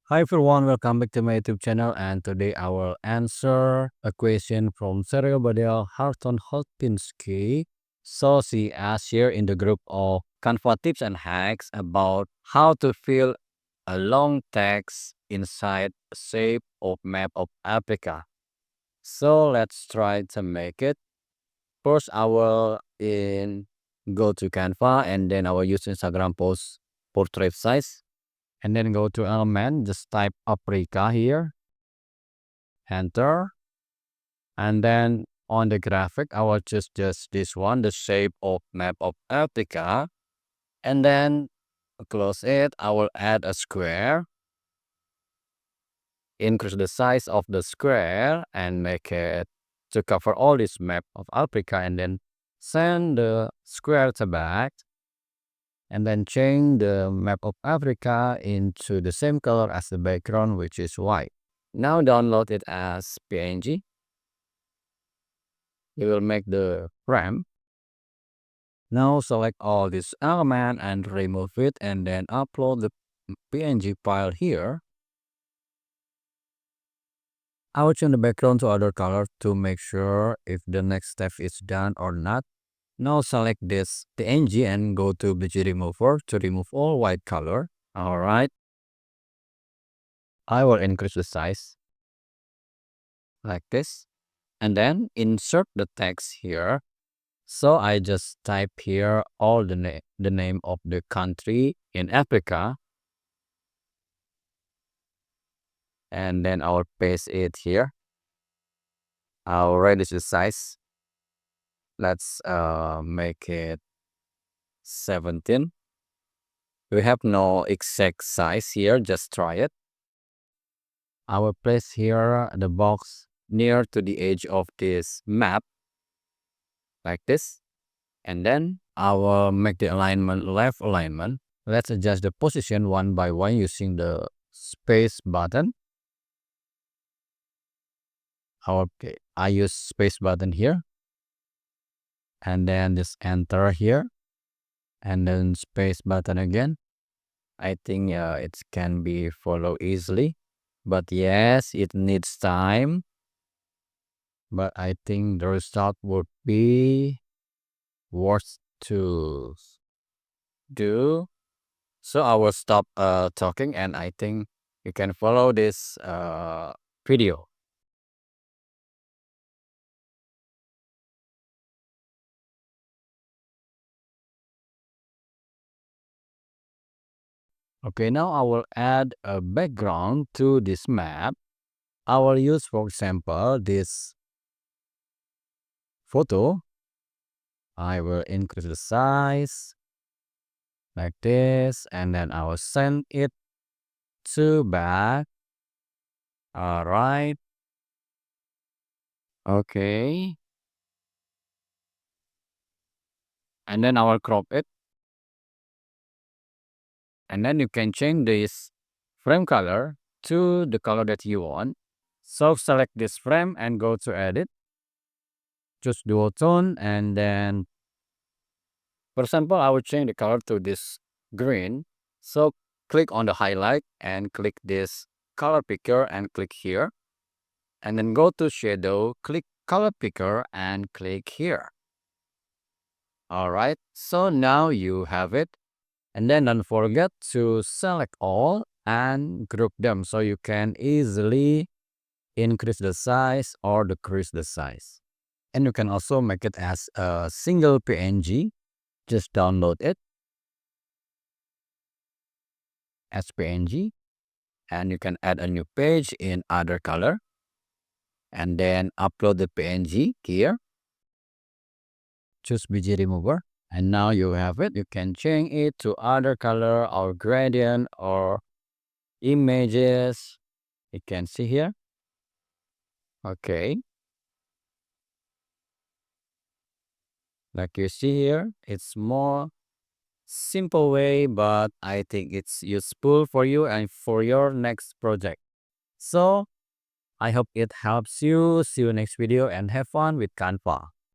Hi everyone, welcome back to my YouTube channel, and today I will answer a question from Serial Badel Harton Holpinski. So she asked here in the group of Canva tips and hacks about how to fill a long text inside a shape of map of Africa. So let's try to make it. First I will go to Canva, and then I will use Instagram post portrait size. And then go to element, just type Africa here, enter. And then on the graphic, I will choose just this one, the shape of map of Africa. And then close it. I will add a square, increase the size of the square and make it to cover all this map of Africa. And then send the square to back. And then change the map of Africa into the same color as the background, which is white. Now download it as PNG. You will make the frame. Now select all this element and remove it, and then upload the PNG file here. I will change the background to other color to make sure if the next step is done or not. Now select this PNG and go to BG remover to remove all white color. Alright. I will increase the size like this. And then insert the text here. So I just type here all the name of the country in Africa. And then I'll paste it here. I'll reduce the size. Let's make it 17. We have no exact size here, just try it. I will place here the box near to the edge of this map, like this. And then I will make the alignment left alignment. Let's adjust the position one by one using the space button. Okay, I use space button here. And then just enter here. And then space button again. I think it can be followed easily. But yes, it needs time. But I think the result would be worth to do. So I will stop talking, and I think you can follow this video. Okay, now I will add a background to this map. I will use, for example, this photo. I will increase the size like this, and then I will send it to back. All right. Okay. And then I will crop it. And then you can change this frame color to the color that you want. So select this frame and go to edit. Choose dual tone, and then, for example, I will change the color to this green. So click on the highlight and click this color picker and click here. And then go to shadow, click color picker and click here. All right, so now you have it. And then don't forget to select all and group them so you can easily increase the size or decrease the size. And you can also make it as a single PNG. Just download it as PNG, and you can add a new page in other color, and then upload the PNG here. Choose BG remover, and now you have it. You can change it to other color or gradient or images. You can see here. Okay, like you see here, it's more simple way, but I think it's useful for you and for your next project. So I hope it helps you. See you next video and have fun with Canva.